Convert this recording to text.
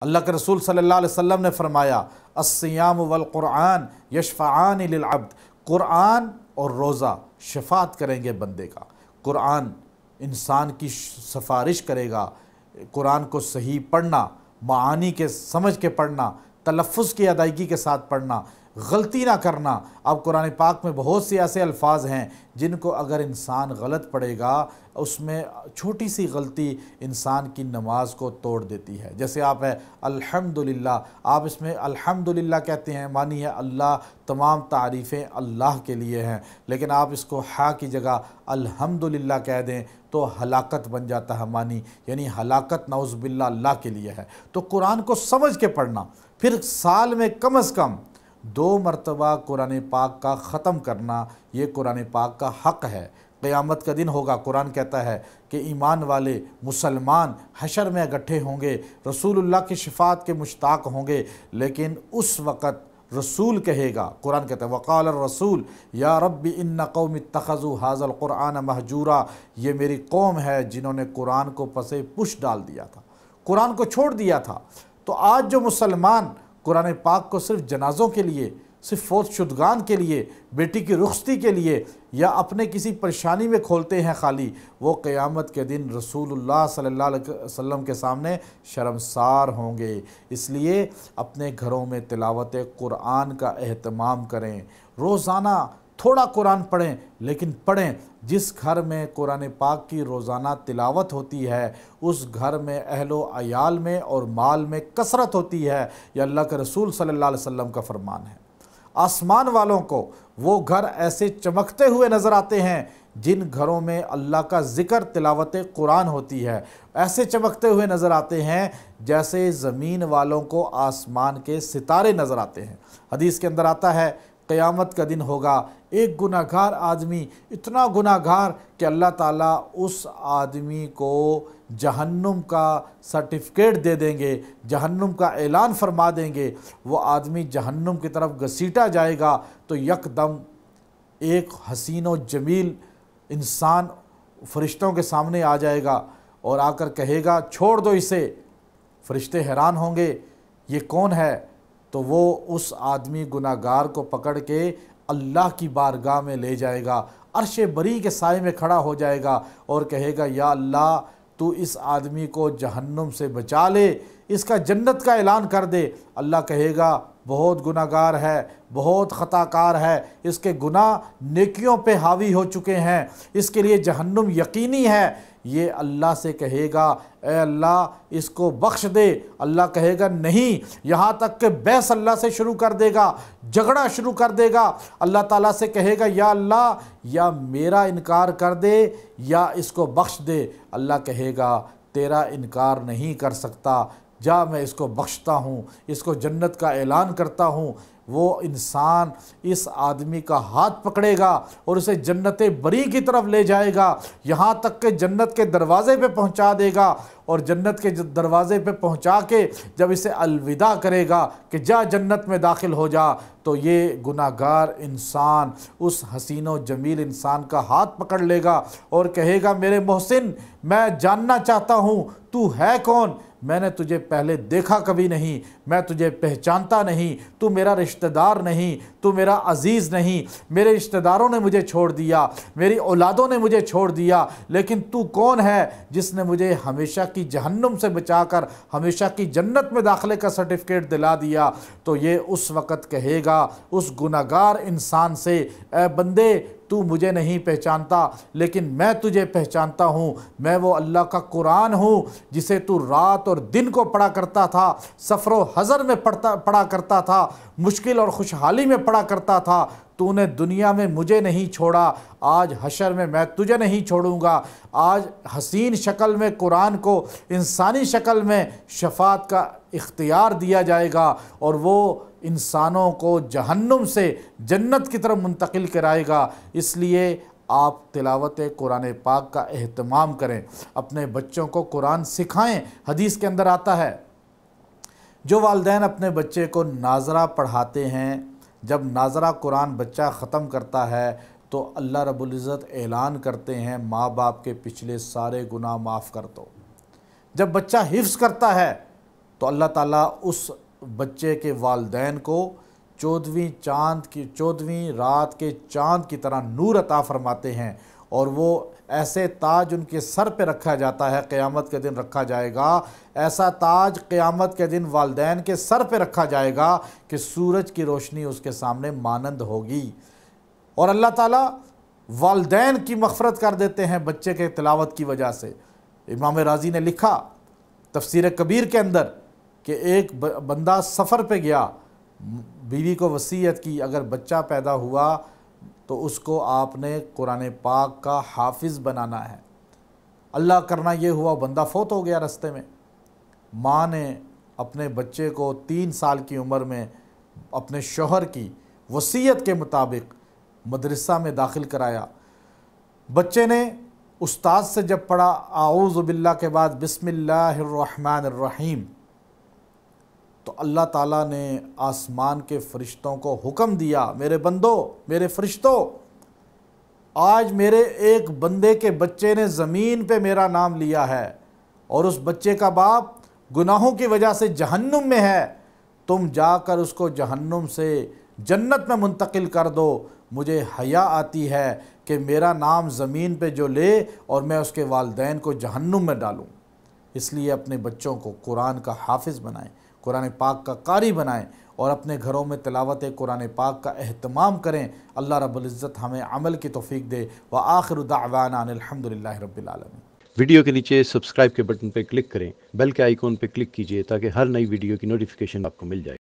अल्लाह के रसूल सल्लल्लाहु अलैहि वसल्लम ने फरमाया, अस्सियाम वल कुरान यशफ़ाआन लिल अब्द, कुरान और रोज़ा शफात करेंगे बंदे का। कुरान इंसान की सिफारिश करेगा। कुरान को सही पढ़ना, मानी के समझ के पढ़ना, तलफ़्फ़ुज़ की अदायगी के साथ पढ़ना, गलती ना करना। अब कुरान पाक में बहुत से ऐसे अल्फाज हैं जिनको अगर इंसान गलत पढ़ेगा, उसमें छोटी सी गलती इंसान की नमाज को तोड़ देती है। जैसे आप है अल्हम्दुलिल्लाह, आप इसमें अल्हम्दुलिल्लाह कहते हैं, मानी है अल्लाह, तमाम तारीफ़ें अल्लाह के लिए हैं, लेकिन आप इसको हा की जगह अल्हम्दुलिल्लाह कह दें तो हलाकत बन जाता है मानी, यानी हलाकत नाउज़ुबिल्लाह अल्लाह के लिए है। तो कुरान को समझ के पढ़ना, फिर साल में कम अज़ कम 2 मरतबा कुरान पाक का ख़त्म करना, ये कुरान पाक का हक़ है। क़यामत का दिन होगा, कुरान कहता है कि ईमान वाले मुसलमान हशर में इकट्ठे होंगे, रसूलुल्लाह की शफ़ाअत के मुश्ताक होंगे, लेकिन उस वक़्त रसूल कहेगा, कुरान कहता है वक़ाल रसूल या रब्बी इन्ना कौमी इत्तख़ज़ू हाज़ल क़ुरआन महजूरा, ये मेरी कौम है जिन्होंने कुरान को पसे पुश डाल दिया था, कुरान को छोड़ दिया था। तो आज जो मुसलमान कुरान पाक को सिर्फ जनाज़ों के लिए, सिर्फ फौत शुदगान के लिए, बेटी की रुखसती के लिए या अपने किसी परेशानी में खोलते हैं खाली, वो क़यामत के दिन रसूलुल्लाह सल्लल्लाहु अलैहि वसल्लम के सामने शर्मसार होंगे। इसलिए अपने घरों में तिलावत कुरान का एहतमाम करें, रोज़ाना थोड़ा कुरान पढ़ें, लेकिन पढ़ें। जिस घर में कुरान पाक की रोज़ाना तिलावत होती है, उस घर में अहलो अयाल में और माल में कसरत होती है। यह अल्लाह के रसूल सल्लल्लाहु अलैहि वसल्लम का फरमान है। आसमान वालों को वो घर ऐसे चमकते हुए नज़र आते हैं जिन घरों में अल्लाह का ज़िक्र तिलावत कुरान होती है, ऐसे चमकते हुए नज़र आते हैं जैसे ज़मीन वालों को आसमान के सितारे नज़र आते हैं। हदीस के अंदर आता है क़यामत का दिन होगा, एक गुनाहगार आदमी, इतना गुनाहगार कि अल्लाह ताला उस आदमी को जहन्नुम का सर्टिफिकेट दे देंगे, जहन्नुम का ऐलान फरमा देंगे। वो आदमी जहन्नुम की तरफ घसीटा जाएगा तो यकदम एक हसीन व जमील इंसान फ़रिश्तों के सामने आ जाएगा और आकर कहेगा छोड़ दो इसे। फ़रिश्ते हैरान होंगे, ये कौन है? तो वो उस आदमी गुनाहगार को पकड़ के अल्लाह की बारगाह में ले जाएगा, अर्श बरी के साए में खड़ा हो जाएगा और कहेगा या अल्लाह, तू इस आदमी को जहन्नुम से बचा ले, इसका जन्नत का ऐलान कर दे। अल्लाह कहेगा बहुत गुनाहगार है, बहुत ख़ताकार है, इसके गुनाह नेकियों पे हावी हो चुके हैं, इसके लिए जहन्नुम यकीनी है। ये अल्लाह से कहेगा ए अल्लाह इसको बख्श दे। अल्लाह कहेगा नहीं, यहाँ तक कि बहस अल्लाह से शुरू कर देगा, झगड़ा शुरू कर देगा। अल्लाह ताला से कहेगा या अल्लाह, या मेरा इनकार कर दे या इसको बख्श दे। अल्लाह कहेगा तेरा इनकार नहीं कर सकता, जा मैं इसको बख्शता हूँ, इसको जन्नत का ऐलान करता हूँ। वो इंसान इस आदमी का हाथ पकड़ेगा और उसे जन्नत बरी की तरफ ले जाएगा, यहाँ तक कि जन्नत के दरवाज़े पे पहुँचा देगा। और जन्नत के दरवाज़े पे पहुँचा के जब इसे अलविदा करेगा कि जा जन्नत में दाखिल हो जा, तो ये गुनाहगार इंसान उस हसीन व जमील इंसान का हाथ पकड़ लेगा और कहेगा मेरे मोहसिन, मैं जानना चाहता हूँ तू है कौन? मैंने तुझे पहले देखा कभी नहीं, मैं तुझे पहचानता नहीं, तू मेरा रिश्तेदार नहीं, तू मेरा अजीज़ नहीं, मेरे रिश्तेदारों ने मुझे छोड़ दिया, मेरी औलादों ने मुझे छोड़ दिया, लेकिन तू कौन है जिसने मुझे हमेशा की जहन्नुम से बचाकर हमेशा की जन्नत में दाखिले का सर्टिफिकेट दिला दिया? तो ये उस वक़्त कहेगा उस गुनाहगार इंसान से, ए बंदे, तू मुझे नहीं पहचानता लेकिन मैं तुझे पहचानता हूँ। मैं वो अल्लाह का कुरान हूँ जिसे तू रात और दिन को पढ़ा करता था, सफ़र व हज़र में पढ़ा करता था, मुश्किल और खुशहाली में पढ़ा करता था। तूने दुनिया में मुझे नहीं छोड़ा, आज हशर में मैं तुझे नहीं छोड़ूंगा। आज हसीन शक्ल में कुरान को इंसानी शक्ल में शफ़ाअत का इख्तियार दिया जाएगा और वो इंसानों को जहन्नुम से जन्नत की तरफ मुंतकिल कराएगा। इसलिए आप तिलावत कुरान पाक का एहतमाम करें, अपने बच्चों को कुरान सिखाएं। हदीस के अंदर आता है जो वालिदैन अपने बच्चे को नाज़रा पढ़ाते हैं, जब नाज़रा कुरान बच्चा ख़त्म करता है तो अल्लाह रब्बुल इज़्ज़त ऐलान करते हैं माँ बाप के पिछले सारे गुनाह माफ़ कर दो। जब बच्चा हिफ्ज़ करता है तो अल्लाह ताला उस बच्चे के वालिदैन को 14वीं रात के चाँद की तरह नूर अता फरमाते हैं, और वो ऐसे ताज उनके सर पे रखा जाता है, क़यामत के दिन रखा जाएगा। ऐसा ताज क़यामत के दिन वालिदैन के सर पे रखा जाएगा कि सूरज की रोशनी उसके सामने मानंद होगी। और अल्लाह ताला वालिदैन की मग़फ़िरत कर देते हैं बच्चे के तिलावत की वजह से। इमाम राज़ी ने लिखा तफ़सीर कबीर के अंदर कि एक बंदा सफ़र पे गया, बीवी को वसीयत की अगर बच्चा पैदा हुआ तो उसको आपने कुरान पाक का हाफिज़ बनाना है। अल्लाह करना ये हुआ, बंदा फौत हो गया रास्ते में। माँ ने अपने बच्चे को 3 साल की उम्र में अपने शौहर की वसीयत के मुताबिक मदरसा में दाखिल कराया। बच्चे ने उस्ताद से जब पढ़ा आऊज़ु बिल्लाह के बाद बिस्मिल्लाहिर्रहमानिर्रहीम, तो अल्लाह ताला ने आसमान के फ़रिश्तों को हुक्म दिया, मेरे बंदो, मेरे फ़रिश्तों, आज मेरे एक बंदे के बच्चे ने ज़मीन पे मेरा नाम लिया है और उस बच्चे का बाप गुनाहों की वजह से जहन्नुम में है, तुम जाकर उसको जहन्नुम से जन्नत में मुंतकिल कर दो। मुझे हया आती है कि मेरा नाम ज़मीन पे जो ले और मैं उसके वालिदैन को जहन्नुम में डालूं। इसलिए अपने बच्चों को कुरान का हाफिज़ बनाएं, कुरान पाक का कारी बनाएं और अपने घरों में तिलावत कुरान पाक का एहतमाम करें। अल्लाह रब्बुल इज़्ज़त हमें अमल की तौफ़ीक दे। व आखिरु दाअवाना अनिल हम्दुलिल्लाहि रब्बिल आलमीन। वीडियो के नीचे सब्सक्राइब के बटन पर क्लिक करें, बेल के आइकॉन पर क्लिक कीजिए ताकि हर नई वीडियो की नोटिफिकेशन आपको मिल जाए।